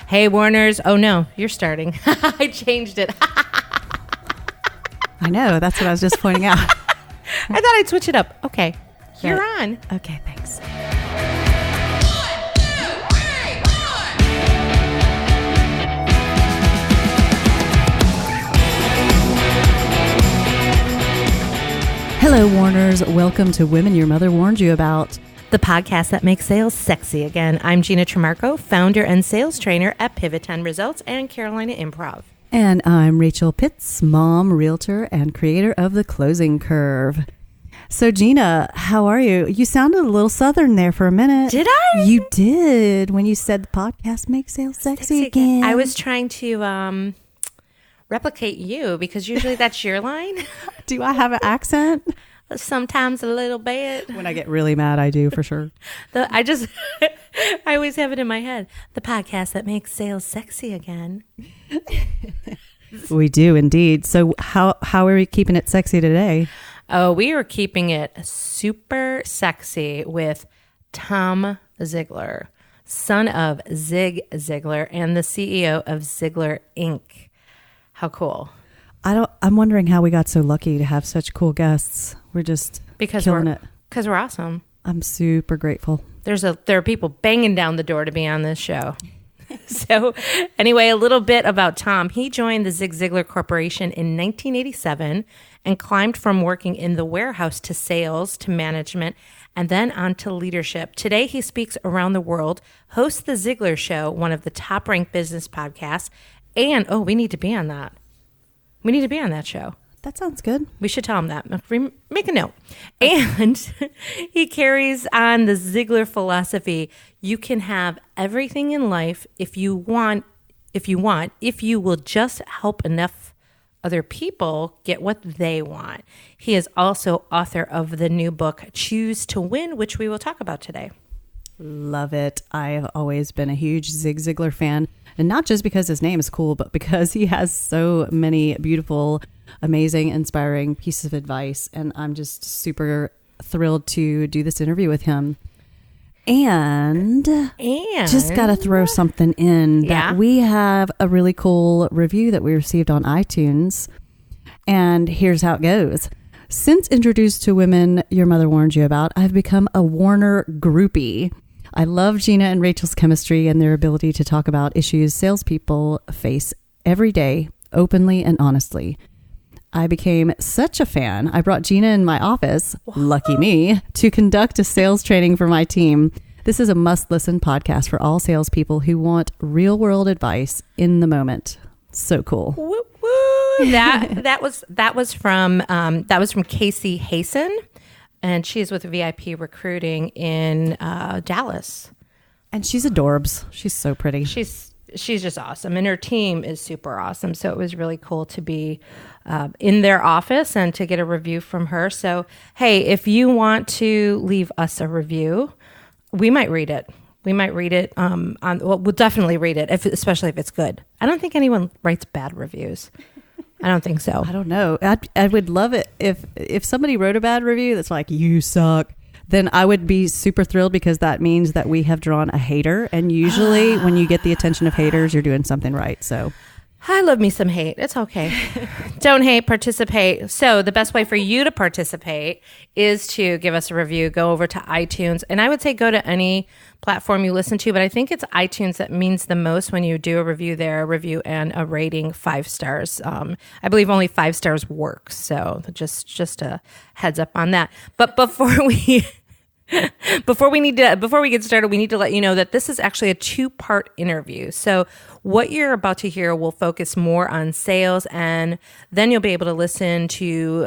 Hey, Warners. Oh, no, you're starting. I changed it. I know. That's what I was just pointing out. I thought I'd switch it up. Okay. You're on. Okay, thanks. Hello, Warners. Welcome to Women Your Mother Warned You About, The podcast that makes sales sexy again. I'm Gina Tremarco, founder and sales trainer at Pivot 10 Results and Carolina Improv. And I'm Rachel Pitts, mom, realtor, and creator of The Closing Curve. So, Gina, how are you? You sounded a little Southern there for a minute. Did I? You did when you said the podcast makes sales sexy again. I was trying to replicate you because usually that's your line. Do I have an accent? Sometimes a little bit. When I get really mad, I do, for sure. I always have it in my head. The podcast that makes sales sexy again. We do indeed. So how are we keeping it sexy today? Oh, we are keeping it super sexy with Tom Ziglar, son of Zig Ziglar and the CEO of Ziglar Inc. How cool. I'm wondering how we got so lucky to have such cool guests. We're just killing it. Because we're awesome. I'm super grateful. There are people banging down the door to be on this show. So anyway, a little bit about Tom. He joined the Zig Ziglar Corporation in 1987 and climbed from working in the warehouse to sales to management and then on to leadership. Today, he speaks around the world, hosts the Ziglar Show, one of the top-ranked business podcasts, and, we need to be on that. We need to be on that show. That sounds good. We should tell him that. Make a note. And he carries on the Ziglar philosophy. You can have everything in life if you will just help enough other people get what they want. He is also author of the new book, Choose to Win, which we will talk about today. Love it. I've always been a huge Zig Ziglar fan. And not just because his name is cool, but because he has so many beautiful, amazing, inspiring pieces of advice. And I'm just super thrilled to do this interview with him. And just got to throw something in that we have a really cool review that we received on iTunes. And here's how it goes. Since introduced to Women Your Mother Warned You About, I've become a Warner groupie. I love Gina and Rachel's chemistry and their ability to talk about issues salespeople face every day, openly and honestly. I became such a fan, I brought Gina in my office, lucky me, to conduct a sales training for my team. This is a must-listen podcast for all salespeople who want real-world advice in the moment. So cool. Woo, woo. That was from Casey Hasten. And she's with VIP Recruiting in Dallas. And she's adorbs. She's so pretty. She's just awesome. And her team is super awesome. So it was really cool to be in their office and to get a review from her. So, hey, if you want to leave us a review, we might read it. We might read it. We'll definitely read it, especially if it's good. I don't think anyone writes bad reviews. I don't think so. I don't know. I would love it if somebody wrote a bad review that's like, you suck, then I would be super thrilled because that means that we have drawn a hater. And usually when you get the attention of haters, you're doing something right. So I love me some hate. It's okay. Don't hate, participate. So the best way for you to participate is to give us a review. Go over to iTunes. And I would say go to any platform you listen to, but I think it's iTunes that means the most when you do a review there, a review and a rating 5 stars. I believe only 5 stars works. So just a heads up on that. But before we get started, we need to let you know that this is actually a 2-part interview. So what you're about to hear will focus more on sales, and then you'll be able to listen to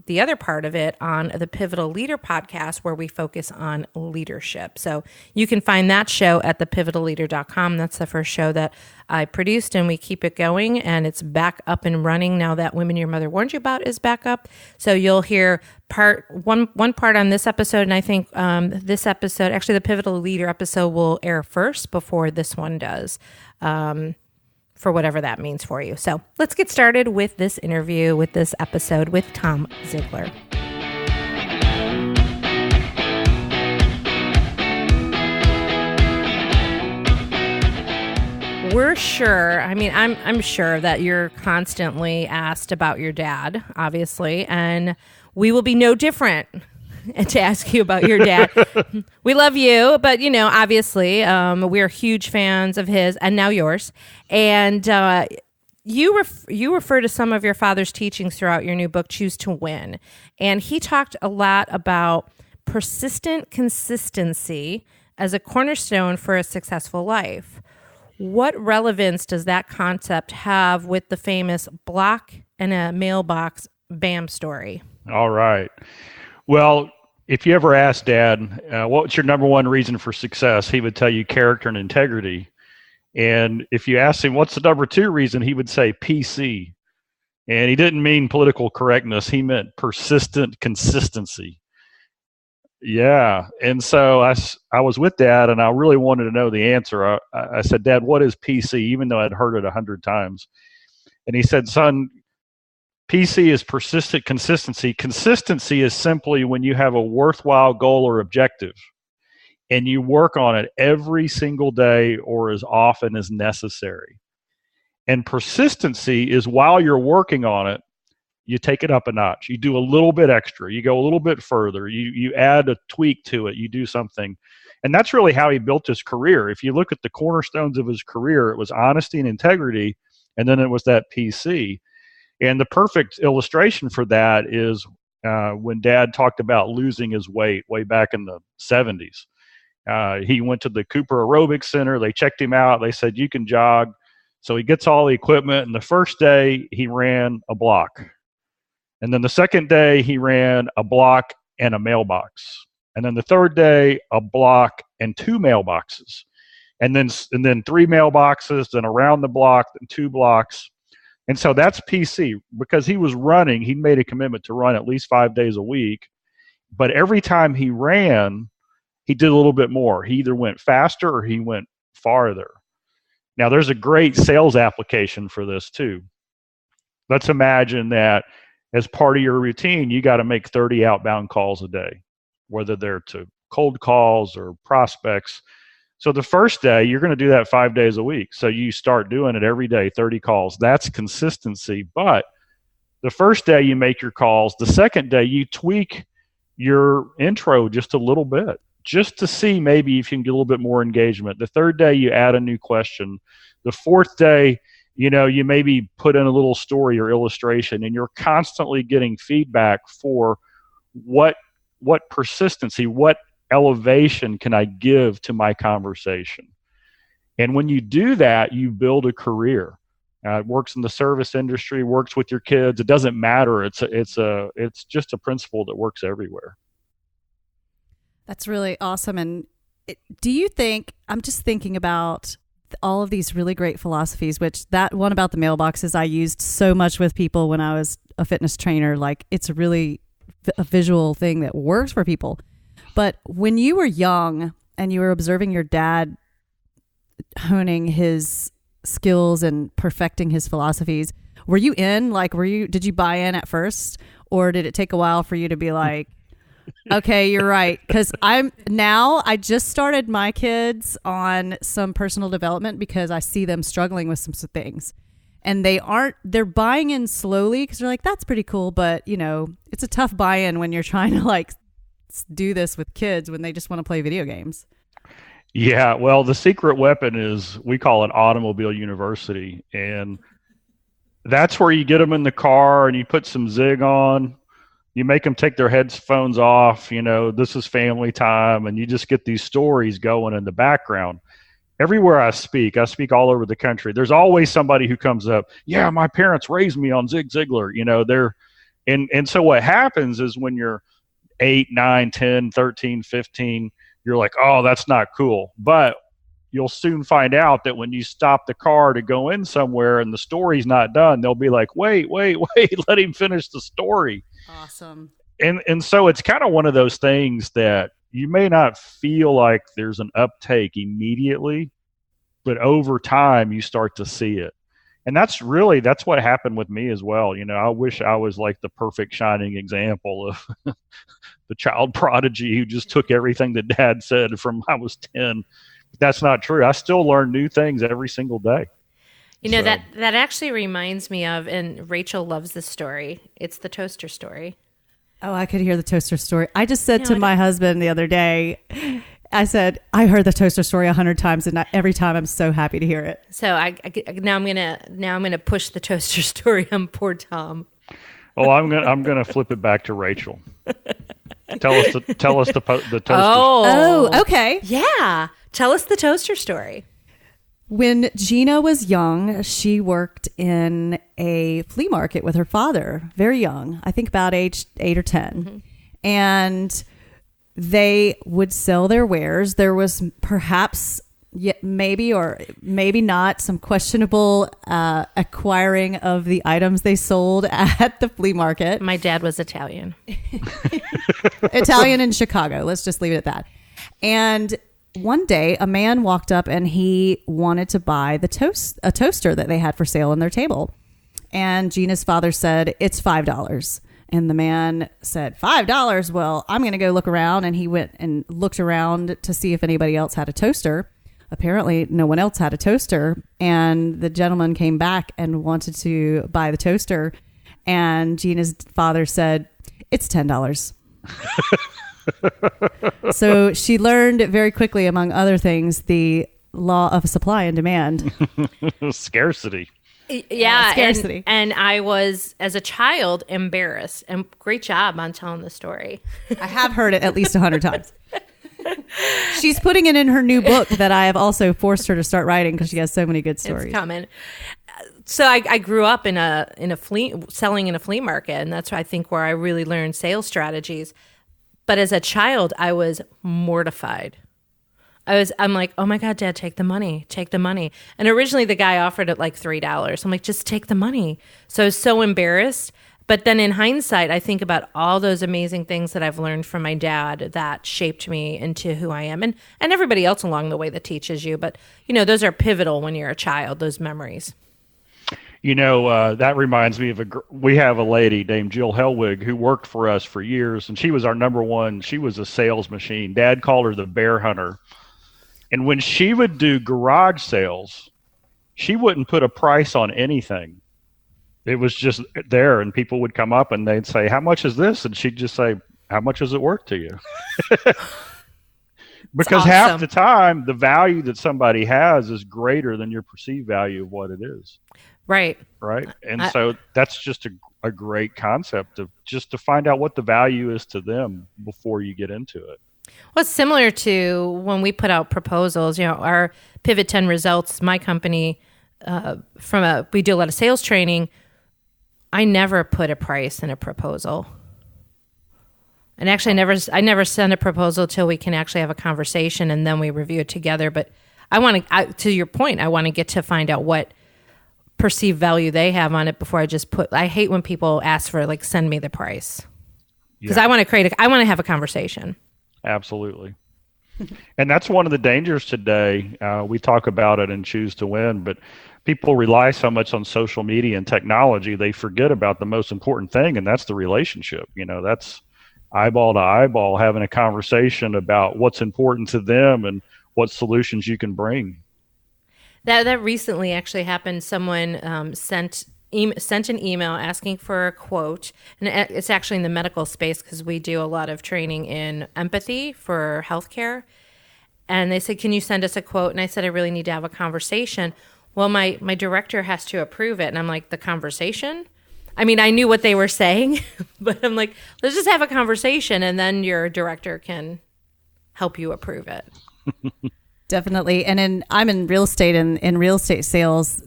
the other part of it on the Pivotal Leader podcast, where we focus on leadership. So you can find that show at thepivotalleader.com. That's the first show that I produced, and we keep it going, and it's back up and running now that Women Your Mother Warned You About is back up. So you'll hear one part on this episode, and I think this episode, actually the Pivotal Leader episode, will air first before this one does, for whatever that means for you. So let's get started with this interview, with this episode with Tom Ziglar. We're sure, I'm sure that you're constantly asked about your dad, obviously, and we will be no different to ask you about your dad. We love you, but, obviously, we're huge fans of his and now yours. And you refer to some of your father's teachings throughout your new book, Choose to Win. And he talked a lot about persistent consistency as a cornerstone for a successful life. What relevance does that concept have with the famous block and a mailbox BAM story? All right. Well, if you ever asked Dad, what's your number one reason for success, he would tell you character and integrity. And if you asked him, what's the number two reason, he would say PC. And he didn't mean political correctness. He meant persistent consistency. Yeah. And so I was with Dad, and I really wanted to know the answer. I said, Dad, what is PC? Even though I'd heard it 100 times. And he said, son, PC is persistent consistency. Consistency is simply when you have a worthwhile goal or objective and you work on it every single day or as often as necessary. And persistency is while you're working on it, you take it up a notch. You do a little bit extra. You go a little bit further. You add a tweak to it. You do something. And that's really how he built his career. If you look at the cornerstones of his career, it was honesty and integrity, and then it was that PC. And the perfect illustration for that is when Dad talked about losing his weight way back in the 70s. He went to the Cooper Aerobics Center. They checked him out. They said, you can jog. So he gets all the equipment. And the first day, he ran a block. And then the second day, he ran a block and a mailbox. And then the third day, a block and two mailboxes. And then 3 mailboxes, then around the block, then 2 blocks. And so that's PC. Because he was running, he made a commitment to run at least 5 days a week. But every time he ran, he did a little bit more. He either went faster or he went farther. Now, there's a great sales application for this too. Let's imagine that as part of your routine, you got to make 30 outbound calls a day, whether they're to cold calls or prospects. So the first day, you're going to do that 5 days a week. So you start doing it every day, 30 calls. That's consistency. But the first day you make your calls. The second day you tweak your intro just a little bit, just to see maybe if you can get a little bit more engagement. The third day you add a new question. The fourth day, you maybe put in a little story or illustration, and you're constantly getting feedback for what persistency, what elevation can I give to my conversation. And when you do that, you build a career. It works in the service industry, works with your kids. It doesn't matter. It's just a principle that works everywhere. That's really awesome. And do you think, I'm just thinking about all of these really great philosophies, which that one about the mailboxes I used so much with people when I was a fitness trainer. Like, it's really a visual thing that works for people. But when you were young and you were observing your dad honing his skills and perfecting his philosophies, were you in? Like, did you buy in at first, or did it take a while for you to be like, okay, you're right? Because I just started my kids on some personal development because I see them struggling with some things, and they're buying in slowly because they're like, that's pretty cool. But it's a tough buy-in when you're trying to like do this with kids when they just want to play video games. Yeah, well, the secret weapon is, we call it Automobile University. And that's where you get them in the car and you put some Zig on. You make them take their headphones off. This is family time. And you just get these stories going in the background. Everywhere I speak all over the country. There's always somebody who comes up, yeah, my parents raised me on Zig Ziglar. And so what happens is when you're 8, 9, 10, 13, 15, you're like, oh, that's not cool. But you'll soon find out that when you stop the car to go in somewhere and the story's not done, they'll be like, wait, let him finish the story. Awesome. And so it's kind of one of those things that you may not feel like there's an uptake immediately, but over time you start to see it. And that's what happened with me as well. I wish I was like the perfect shining example of the child prodigy who just took everything that Dad said from I was 10 That's not true. I still learn new things every single day. You know, that actually reminds me of, and Rachel loves this story. It's the toaster story. Oh, I could hear the toaster story. I just said to my husband the other day, I said, I heard the toaster story 100 times, and every time I'm so happy to hear it. So now I'm gonna push the toaster story on poor Tom. Oh, I'm gonna flip it back to Rachel. Tell us the toaster. Oh, okay. Yeah, tell us the toaster story. When Gina was young, she worked in a flea market with her father, very young, I think about age 8 or 10. Mm-hmm. And they would sell their wares. There was perhaps maybe or maybe not some questionable acquiring of the items they sold at the flea market. My dad was Italian. Italian in Chicago. Let's just leave it at that. And one day, a man walked up and he wanted to buy a toaster that they had for sale on their table. And Gina's father said, it's $5. And the man said, $5? Well, I'm going to go look around. And he went and looked around to see if anybody else had a toaster. Apparently, no one else had a toaster. And the gentleman came back and wanted to buy the toaster. And Gina's father said, it's $10. So she learned very quickly, among other things, the law of supply and demand. Scarcity. Yeah, scarcity. And I was, as a child, embarrassed. And great job on telling the story. I have heard it at least 100 times. She's putting it in her new book that I have also forced her to start writing because she has so many good stories. It's coming. So I grew up selling in a flea market, and that's I think where I really learned sales strategies. But as a child, I was mortified. I'm like, oh my God, Dad, take the money. And originally the guy offered it like $3. I'm like, just take the money. So I was so embarrassed. But then in hindsight, I think about all those amazing things that I've learned from my dad that shaped me into who I am, and everybody else along the way that teaches you. But, those are pivotal when you're a child, those memories. That reminds me of we have a lady named Jill Hellwig who worked for us for years, and she was our number one. She was a sales machine. Dad called her the bear hunter. And when she would do garage sales, she wouldn't put a price on anything. It was just there, and people would come up and they'd say, how much is this? And she'd just say, how much is it worth to you? Because awesome. Half the time, the value that somebody has is greater than your perceived value of what it is. Right. And so that's just a great concept of just to find out what the value is to them before you get into it. Well, it's similar to when we put out proposals, our Pivot 10 results, my company, we do a lot of sales training. I never put a price in a proposal. And actually, I never send a proposal till we can actually have a conversation and then we review it together. But to your point, I want to get to find out what perceived value they have on it before I hate when people ask for send me the price. Because I want to have a conversation. Absolutely. And that's one of the dangers today. We talk about it and Choose to Win, but people rely so much on social media and technology, they forget about the most important thing, and that's the relationship. That's eyeball to eyeball, having a conversation about what's important to them and what solutions you can bring. That recently actually happened. Someone sent an email asking for a quote, and it's actually in the medical space because we do a lot of training in empathy for healthcare. And they said, can you send us a quote? And I said, I really need to have a conversation. Well, my director has to approve it. And I'm like, the conversation? I mean, I knew what they were saying, but I'm like, let's just have a conversation, and then your director can help you approve it. Definitely. And I'm in real estate, and in real estate sales,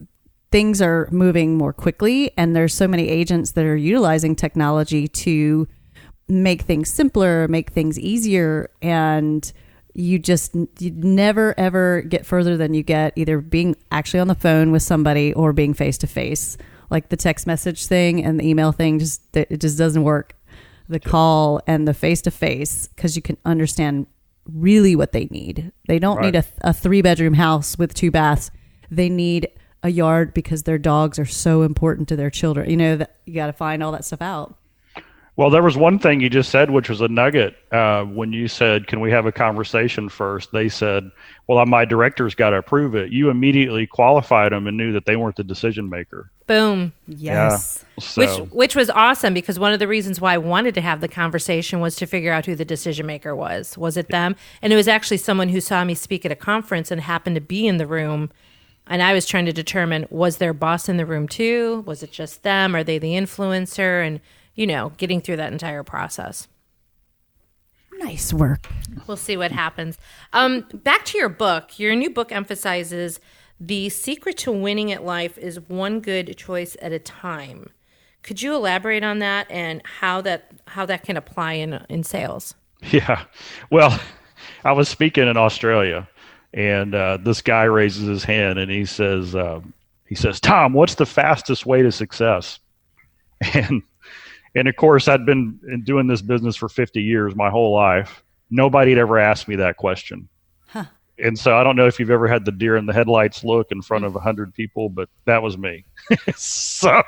things are moving more quickly, and there's so many agents that are utilizing technology to make things simpler, make things easier, and you never ever get further than you get either being actually on the phone with somebody or being face to face. Like the text message thing and the email thing, it just doesn't work. The call and the face to face, because you can understand really what they need. They don't need a 3-bedroom house with 2 baths. They need a yard because their dogs are so important to their children. That you got to find all that stuff out. Well, there was one thing you just said, which was a nugget. When you said, "Can we have a conversation first?" They said, "Well, my director's got to approve it." You immediately qualified them and knew that they weren't the decision maker. Boom. Yes. Yeah. So, Which was awesome, because one of the reasons why I wanted to have the conversation was to figure out who the decision maker was. Was it them? And it was actually someone who saw me speak at a conference and happened to be in the room. And I was trying to determine, was their boss in the room too? Was it just them? Are they the influencer? And, getting through that entire process. Nice work. We'll see what happens. Back to your book. Your new book emphasizes the secret to winning at life is one good choice at a time. Could you elaborate on that and how that can apply in sales? yeah. Well, I was speaking in Australia, and this guy raises his hand and he says, "Tom, what's the fastest way to success?" And of course, I'd been doing this business for 50 years, my whole life. Nobody had ever asked me that question. Huh. And so I don't know if you've ever had the deer in the headlights look in front of 100 people, but that was me. So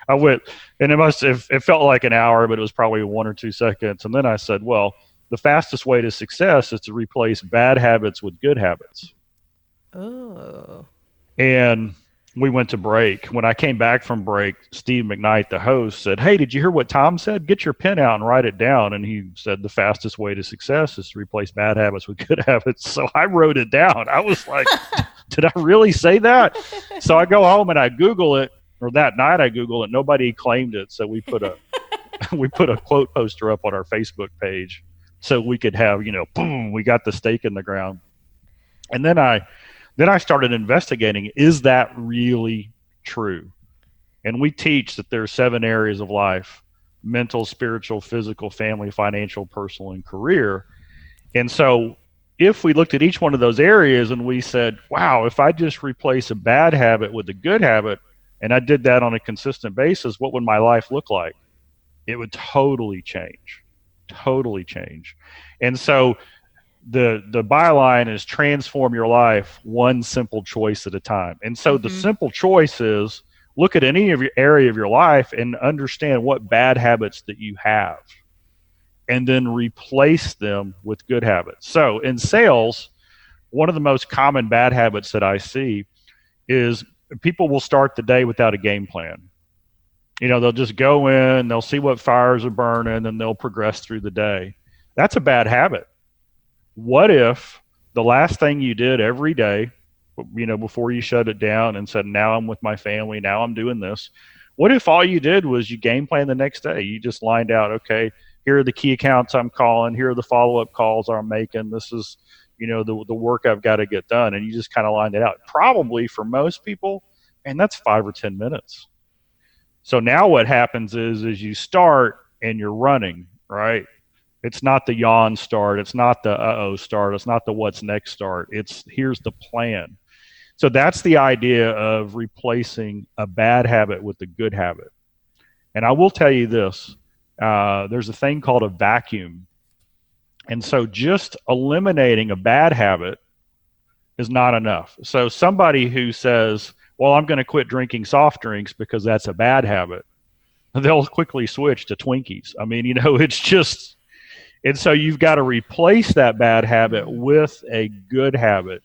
I went, and it felt like an hour, but it was probably 1 or 2 seconds. And then I said, well, the fastest way to success is to replace bad habits with good habits. Oh. And we went to break. When I came back from break, Steve McKnight, the host, said, "Hey, did you hear what Tom said? Get your pen out and write it down." And he said the fastest way to success is to replace bad habits with good habits. So I wrote it down. I was like, did I really say that? So I go home and I Google it, or that night I Google it. Nobody claimed it. So we put a quote poster up on our Facebook page so we could have, boom, we got the stake in the ground. And then I started investigating, is that really true? And we teach that there are 7 areas of life: mental, spiritual, physical, family, financial, personal, and career. And so if we looked at each one of those areas and we said, wow, if I just replace a bad habit with a good habit, and I did that on a consistent basis, what would my life look like? It would totally change. And so the byline is transform your life one simple choice at a time. And so the simple choice is look at any of your area of your life and understand what bad habits that you have, and then replace them with good habits. So in sales, one of the most common bad habits that I see is people will start the day without a game plan. They'll just go in, they'll see what fires are burning, and they'll progress through the day. That's a bad habit. What if the last thing you did every day, before you shut it down and said, now I'm with my family, now I'm doing this. What if all you did was you game plan the next day? You just lined out, okay, here are the key accounts I'm calling. Here are the follow-up calls I'm making. This is, the work I've got to get done. And you just kind of lined it out. Probably for most people, and that's 5 or 10 minutes. So now what happens is you start and you're running, right? It's not the yawn start. It's not the uh-oh start. It's not the what's next start. It's here's the plan. So that's the idea of replacing a bad habit with a good habit. And I will tell you this, there's a thing called a vacuum. And so just eliminating a bad habit is not enough. So somebody who says, well, I'm going to quit drinking soft drinks because that's a bad habit, they'll quickly switch to Twinkies. I mean, it's just... And so you've got to replace that bad habit with a good habit.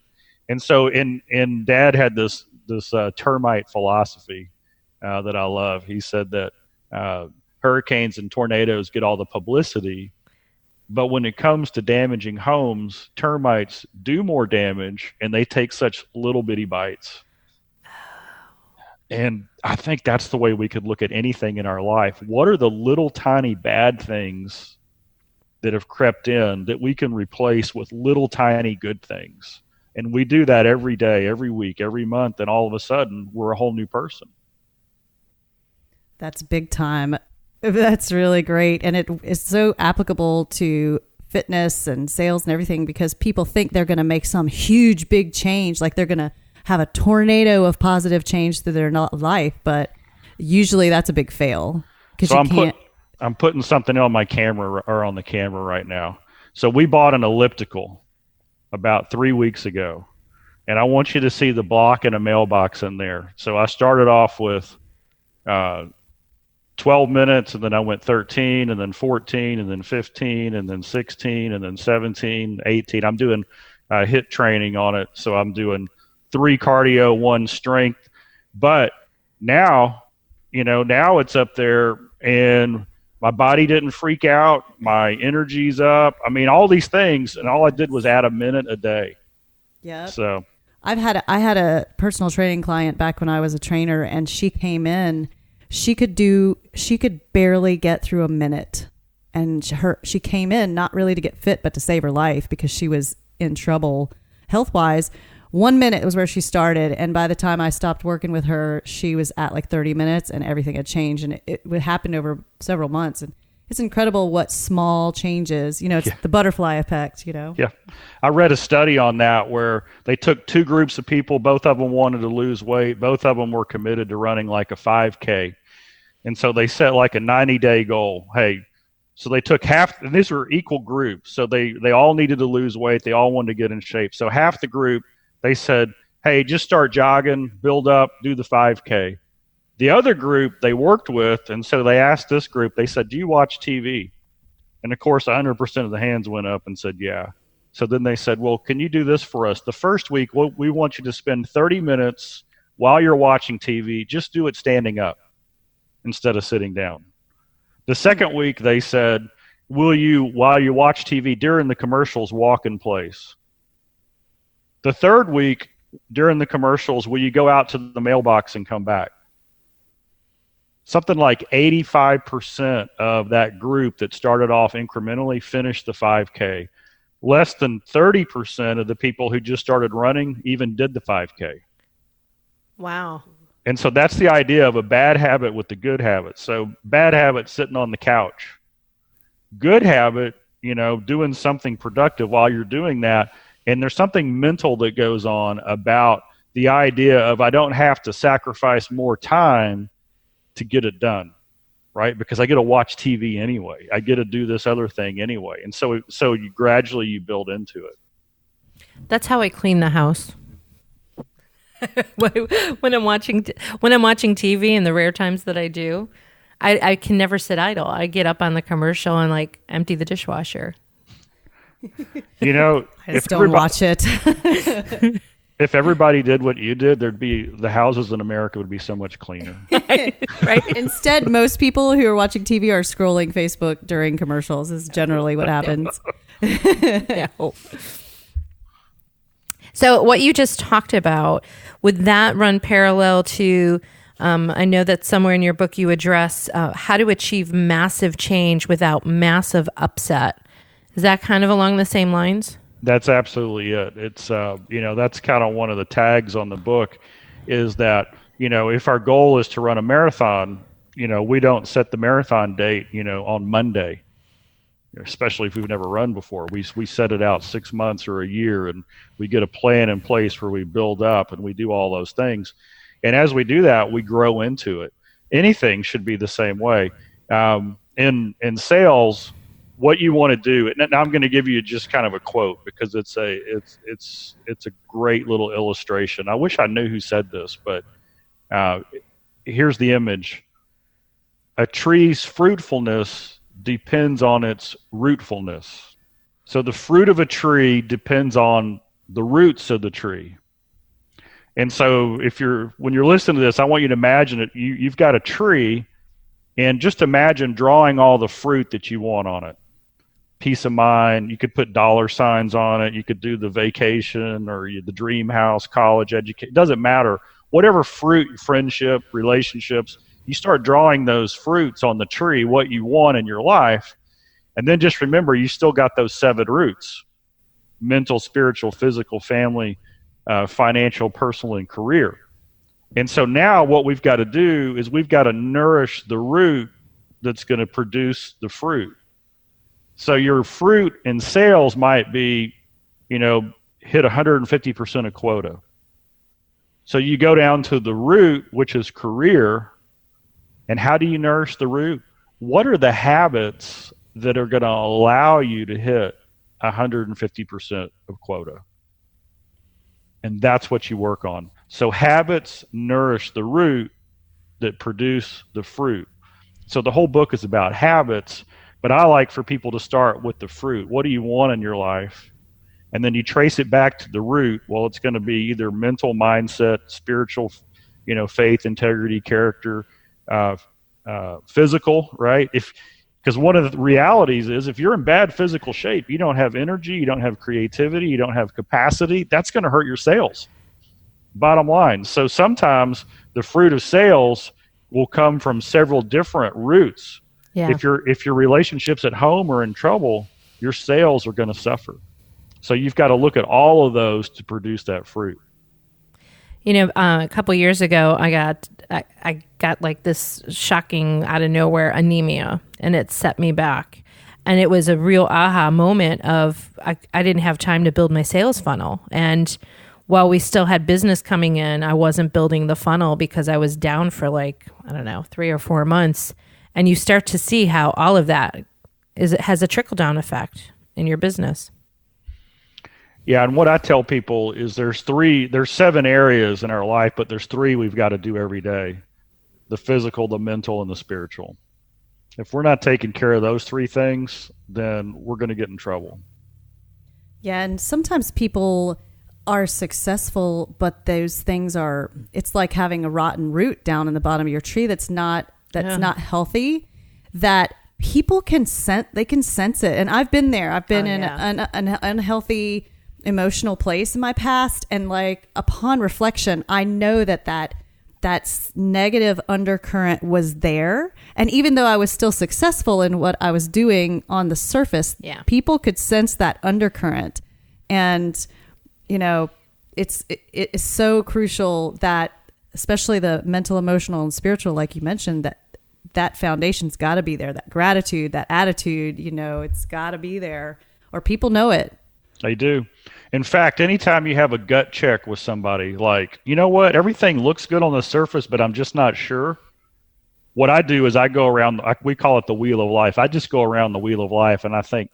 And so and Dad had this termite philosophy that I love. He said that hurricanes and tornadoes get all the publicity, but when it comes to damaging homes, termites do more damage, and they take such little bitty bites. And I think that's the way we could look at anything in our life. What are the little tiny bad things that have crept in that we can replace with little tiny good things? And we do that every day, every week, every month, and all of a sudden we're a whole new person. That's big time. That's really great. And it is so applicable to fitness and sales and everything, because people think they're going to make some huge big change, like they're going to have a tornado of positive change through their life, but usually that's a big fail because So you can't. I'm putting something on my camera or on the camera right now. So we bought an elliptical about 3 weeks ago, and I want you to see the block and a mailbox in there. So I started off with 12 minutes, and then I went 13, and then 14, and then 15, and then 16, and then 17, 18. I'm doing HIIT training on it, so I'm doing 3 cardio, 1 strength. But now, now it's up there, and my body didn't freak out. My energy's up. I mean, all these things, and all I did was add a minute a day. Yeah. So I had a personal training client back when I was a trainer, and she came in. She could barely get through a minute, and she came in not really to get fit, but to save her life because she was in trouble health wise. 1 minute was where she started, and by the time I stopped working with her, she was at like 30 minutes, and everything had changed, and it happened over several months. And it's incredible what small changes, it's the butterfly effect, Yeah. I read a study on that where they took 2 groups of people. Both of them wanted to lose weight. Both of them were committed to running like a 5K. And so they set like a 90-day goal. Hey, so they took half, and these were equal groups. So they all needed to lose weight. They all wanted to get in shape. So half the group, they said, hey, just start jogging, build up, do the 5K. The other group they worked with, and so they asked this group, they said, do you watch TV? And of course, 100% of the hands went up and said, yeah. So then they said, well, can you do this for us? The first week, we want you to spend 30 minutes while you're watching TV. Just do it standing up instead of sitting down. The second week, they said, will you, while you watch TV during the commercials, walk in place? The third week, during the commercials, will you go out to the mailbox and come back? Something like 85% of that group that started off incrementally finished the 5K. Less than 30% of the people who just started running even did the 5K. Wow. And so that's the idea of a bad habit with the good habit. So bad habit, sitting on the couch. Good habit, doing something productive while you're doing that. And there's something mental that goes on about the idea of I don't have to sacrifice more time to get it done, right? Because I get to watch TV anyway. I get to do this other thing anyway. And so you gradually build into it. That's how I clean the house. when I'm watching TV, and the rare times that I do, I can never sit idle. I get up on the commercial and like empty the dishwasher. I just don't watch it. If everybody did what you did, the houses in America would be so much cleaner. Right. Instead, most people who are watching TV are scrolling Facebook during commercials is generally what happens. Yeah. So what you just talked about, would that run parallel to, I know that somewhere in your book you address how to achieve massive change without massive upset. Is that kind of along the same lines? That's absolutely it. It's, that's kind of one of the tags on the book is that, if our goal is to run a marathon, we don't set the marathon date, on Monday, especially if we've never run before. We set it out 6 months or a year, and we get a plan in place where we build up and we do all those things. And as we do that, we grow into it. Anything should be the same way. In sales, what you want to do, and I'm going to give you just kind of a quote because it's a great little illustration. I wish I knew who said this, but here's the image. A tree's fruitfulness depends on its rootfulness. So the fruit of a tree depends on the roots of the tree. And so when you're listening to this, I want you to imagine it. You've got a tree, and just imagine drawing all the fruit that you want on it. Peace of mind. You could put dollar signs on it. You could do the vacation or the dream house, college, education. It doesn't matter. Whatever fruit, friendship, relationships, you start drawing those fruits on the tree, what you want in your life. And then just remember, you still got those 7 roots: mental, spiritual, physical, family, financial, personal, and career. And so now what we've got to do is we've got to nourish the root that's going to produce the fruit. So your fruit in sales might be, hit 150% of quota. So you go down to the root, which is career. And how do you nourish the root? What are the habits that are going to allow you to hit 150% of quota? And that's what you work on. So habits nourish the root that produce the fruit. So the whole book is about habits, but I like for people to start with the fruit. What do you want in your life? And then you trace it back to the root. Well, it's going to be either mental mindset, spiritual, faith, integrity, character, physical, right? Because one of the realities is if you're in bad physical shape, you don't have energy, you don't have creativity, you don't have capacity, that's going to hurt your sales. Bottom line. So sometimes the fruit of sales will come from several different roots. Yeah. If your relationships at home are in trouble, your sales are going to suffer. So you've got to look at all of those to produce that fruit. A couple of years ago, I got like this shocking out of nowhere anemia, and it set me back. And it was a real aha moment of I didn't have time to build my sales funnel. And while we still had business coming in, I wasn't building the funnel because I was down for 3 or 4 months. And you start to see how all of that has a trickle-down effect in your business. Yeah, and what I tell people is there's 7 areas in our life, but there's 3 we've got to do every day: the physical, the mental, and the spiritual. If we're not taking care of those 3 things, then we're going to get in trouble. Yeah, and sometimes people are successful, but those things it's like having a rotten root down in the bottom of your tree that's not healthy, that people can sense it. And I've been there. I've been in an unhealthy emotional place in my past, and upon reflection, I know that negative undercurrent was there. And even though I was still successful in what I was doing on the surface, people could sense that undercurrent. And it is so crucial that, especially the mental, emotional, and spiritual, like you mentioned, that foundation's got to be there. That gratitude, that attitude, it's got to be there, or people know it. They do. In fact, anytime you have a gut check with somebody, everything looks good on the surface, but I'm just not sure. What I do is I go around, we call it the wheel of life. I just go around the wheel of life and I think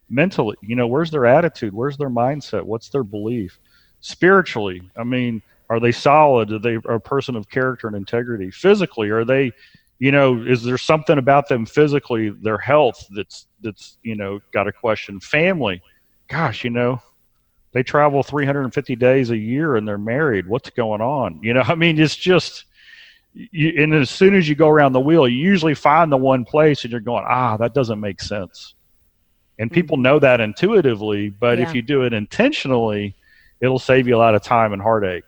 mentally, where's their attitude? Where's their mindset? What's their belief? Spiritually, are they solid? Are they a person of character and integrity? Physically, are they, is there something about them physically, their health that's got a question? Family, gosh, they travel 350 days a year and they're married. What's going on? It's just, and as soon as you go around the wheel, you usually find the one place and you're going, that doesn't make sense. And people know that intuitively, but if you do it intentionally, it'll save you a lot of time and heartache.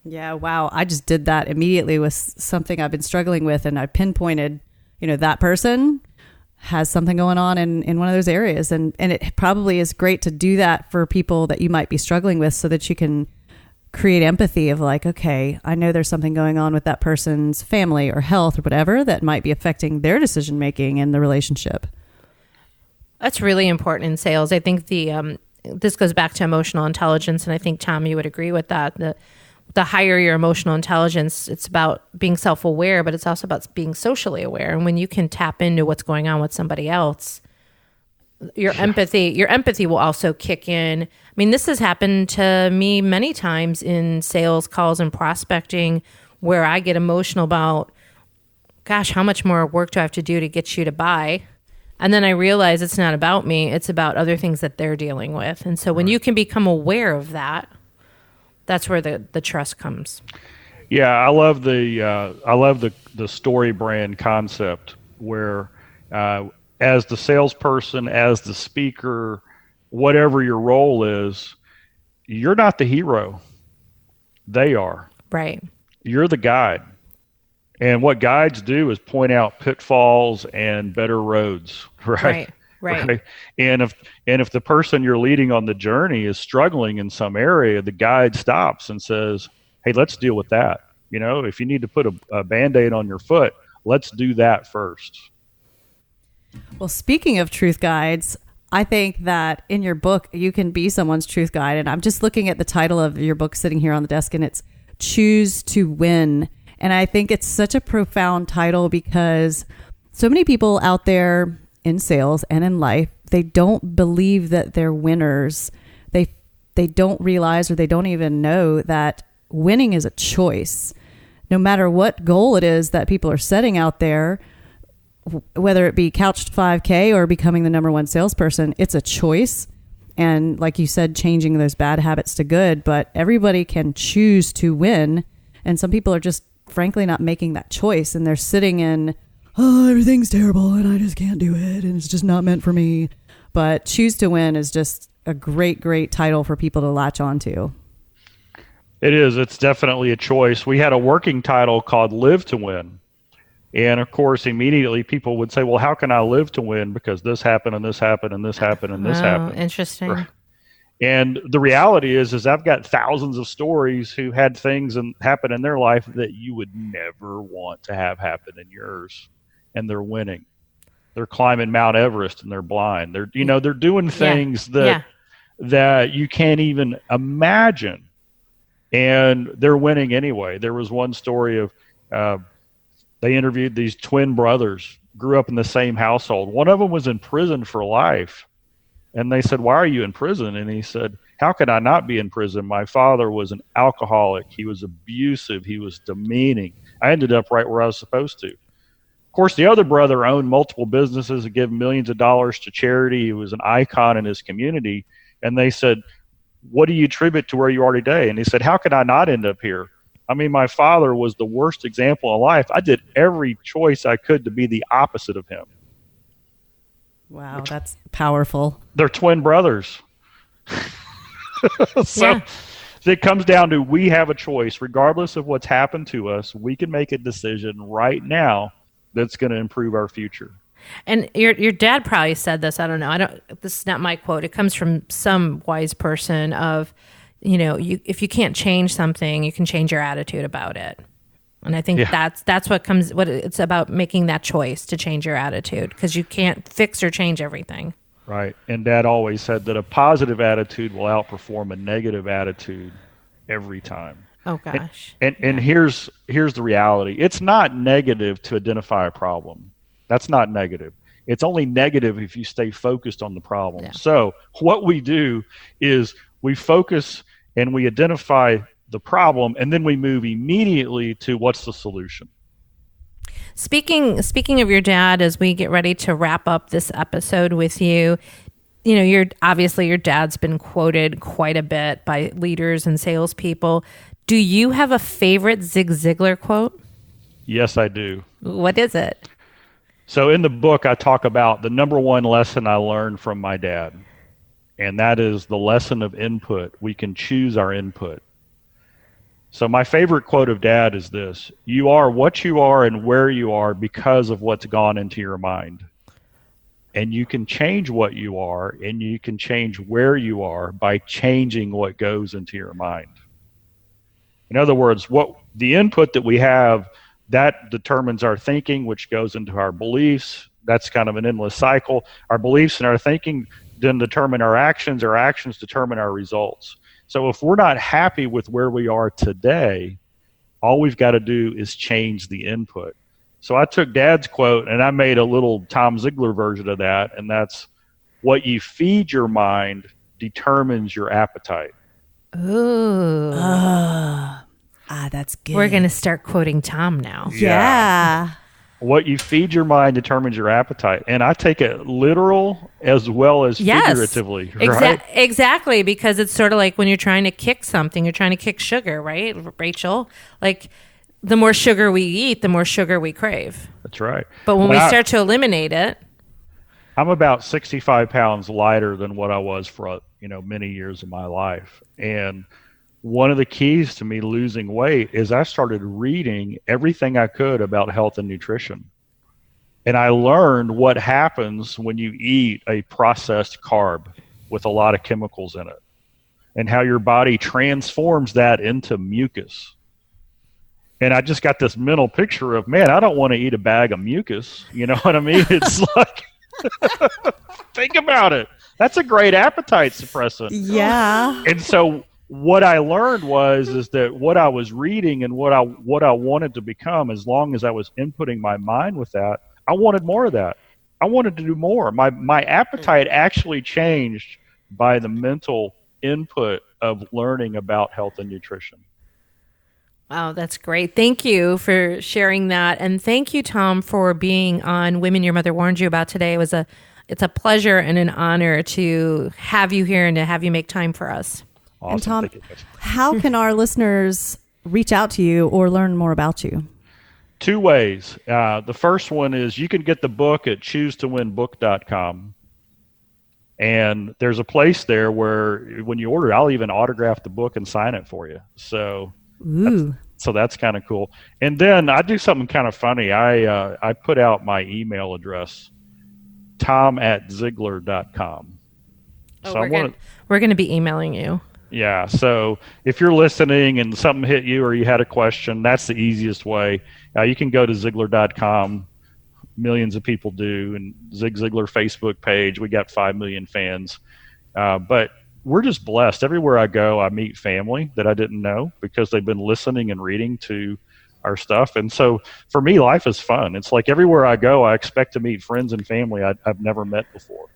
Yeah, wow. I just did that immediately with something I've been struggling with, and I pinpointed, that person has something going on in one of those areas. And it probably is great to do that for people that you might be struggling with, so that you can create empathy of okay, I know there's something going on with that person's family or health or whatever that might be affecting their decision making in the relationship. That's really important in sales. I think this goes back to emotional intelligence, and I think, Tom, you would agree with that. The higher your emotional intelligence, it's about being self-aware, but it's also about being socially aware. And when you can tap into what's going on with somebody else, your empathy will also kick in. This has happened to me many times in sales calls and prospecting, where I get emotional about, gosh, how much more work do I have to do to get you to buy? And then I realize it's not about me, it's about other things that they're dealing with. And so when you can become aware of that, that's where the trust comes. Yeah, I love the story brand concept, where as the salesperson, as the speaker, whatever your role is, you're not the hero. They are. Right. You're the guide. And what guides do is point out pitfalls and better roads, right? Right. And if the person you're leading on the journey is struggling in some area, the guide stops and says, hey, let's deal with that. If you need to put a Band-Aid on your foot, let's do that first. Well, speaking of truth guides, I think that in your book, you can be someone's truth guide. And I'm just looking at the title of your book sitting here on the desk, and it's Choose to Win. And I think it's such a profound title, because so many people out there in sales and in life, they don't believe that they're winners. They don't realize, or they don't even know, that winning is a choice. No matter what goal it is that people are setting out there, whether it be couched 5K or becoming the number one salesperson, it's a choice. And like you said, changing those bad habits to good, but everybody can choose to win. And some people are just frankly not making that choice. And they're sitting in, oh, everything's terrible and I just can't do it. And it's just not meant for me. But choose to win is just a great, great title for people to latch onto. It is. It's definitely a choice. We had a working title called Live to Win. And of course, immediately people would say, well, how can I live to win? Because this happened and this happened and this happened and this happened. Interesting. And the reality is I've got thousands of stories who had things happen in their life that you would never want to have happen in yours. And they're winning. They're climbing Mount Everest and they're blind. They're doing things that you can't even imagine. And they're winning anyway. There was one story of, they interviewed these twin brothers, grew up in the same household. One of them was in prison for life. And they said, why are you in prison? And he said, how could I not be in prison? My father was an alcoholic. He was abusive. He was demeaning. I ended up right where I was supposed to. Of course, the other brother owned multiple businesses and gave millions of dollars to charity. He was an icon in his community. And they said, what do you attribute to where you are today? And he said, how could I not end up here? I mean, my father was the worst example in life. I did every choice I could to be the opposite of him. Wow, that's powerful. They're twin brothers. So it comes down to we have a choice. Regardless of what's happened to us, we can make a decision right now that's going to improve our future. And your dad probably said this. I don't know. This is not my quote. It comes from some wise person of, if you can't change something, you can change your attitude about it. And I think that's what it's about, making that choice to change your attitude, because you can't fix or change everything. Right. And Dad always said that a positive attitude will outperform a negative attitude every time. Oh gosh. And here's the reality. It's not negative to identify a problem. That's not negative. It's only negative if you stay focused on the problem. Yeah. So what we do is we focus and we identify the problem, and then we move immediately to what's the solution. Speaking of your dad, as we get ready to wrap up this episode with you, your dad's been quoted quite a bit by leaders and salespeople. Do you have a favorite Zig Ziglar quote? Yes, I do. What is it? So in the book, I talk about the number one lesson I learned from my dad, and that is the lesson of input. We can choose our input. So my favorite quote of Dad is this: you are what you are and where you are because of what's gone into your mind. And you can change what you are and you can change where you are by changing what goes into your mind. In other words, what the input that we have, that determines our thinking, which goes into our beliefs. That's kind of an endless cycle. Our beliefs and our thinking then determine our actions determine our results. So if we're not happy with where we are today, all we've got to do is change the input. So I took Dad's quote and I made a little Tom Ziglar version of that, and that's what you feed your mind determines your appetite. Ooh. That's good. We're going to start quoting Tom now. Yeah. What you feed your mind determines your appetite. And I take it literal as well as figuratively. Right? Exactly, because it's sort of like when you're trying to kick something, you're trying to kick sugar, right, Rachel? Like, the more sugar we eat, the more sugar we crave. That's right. But when we start to eliminate it. I'm about 65 pounds lighter than what I was for, many years of my life. And one of the keys to me losing weight is I started reading everything I could about health and nutrition. And I learned what happens when you eat a processed carb with a lot of chemicals in it, and how your body transforms that into mucus. And I just got this mental picture of, man, I don't want to eat a bag of mucus. You know what I mean? It's like, think about it. That's a great appetite suppressant. Yeah. And so what I learned is that what I was reading and what I wanted to become, as long as I was inputting my mind with that, I wanted more of that. I wanted to do more. My appetite actually changed by the mental input of learning about health and nutrition. Oh, that's great. Thank you for sharing that. And thank you, Tom, for being on Women Your Mother Warned You About today. It's a pleasure and an honor to have you here and to have you make time for us. Awesome. And Tom, how can our listeners reach out to you or learn more about you? 2 ways. The first one is you can get the book at choosetowinbook.com. And there's a place there where when you order, I'll even autograph the book and sign it for you. So that's kind of cool. And then I do something kind of funny. I put out my email address, tom@ziglar.com. So we're going to be emailing you. Yeah. So if you're listening and something hit you or you had a question, that's the easiest way. You can go to Ziglar.com. Millions of people do, and Zig Ziglar Facebook page. We got 5 million fans. But we're just blessed. Everywhere I go, I meet family that I didn't know because they've been listening and reading to our stuff. And so for me, life is fun. It's like everywhere I go, I expect to meet friends and family I've never met before.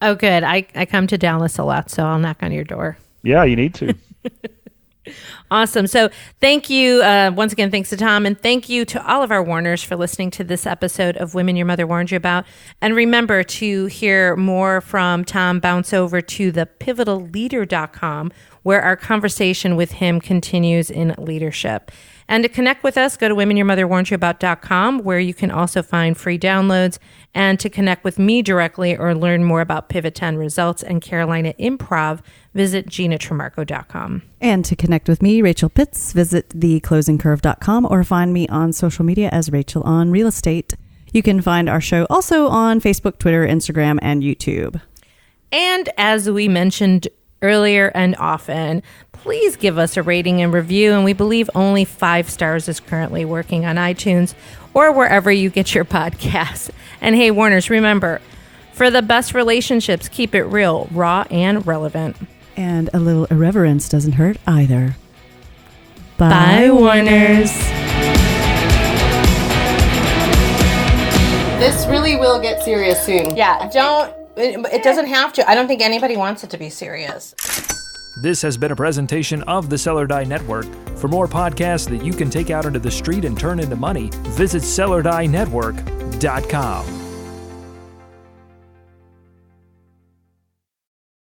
Oh, good. I come to Dallas a lot, so I'll knock on your door. Yeah, you need to. Awesome. So thank you. Once again, thanks to Tom. And thank you to all of our warners for listening to this episode of Women Your Mother Warned You About. And remember, to hear more from Tom, bounce over to thepivotalleader.com, where our conversation with him continues in leadership. And to connect with us, go to womenyourmotherwarnedyyouabout.com, where you can also find free downloads. And to connect with me directly or learn more about Pivot 10 results and Carolina Improv, visit ginatramarco.com. And to connect with me, Rachel Pitts, visit theclosingcurve.com or find me on social media as Rachel on Real Estate. You can find our show also on Facebook, Twitter, Instagram, and YouTube. And as we mentioned earlier and often, please give us a rating and review. And we believe only 5 stars is currently working on iTunes or wherever you get your podcasts. And hey, Warners, remember, for the best relationships, keep it real, raw, and relevant. And a little irreverence doesn't hurt either. Bye, Warners. This really will get serious soon. Yeah, it doesn't have to. I don't think anybody wants it to be serious. This has been a presentation of the Sell or Die Network. For more podcasts that you can take out into the street and turn into money, visit sellerdienetwork.com.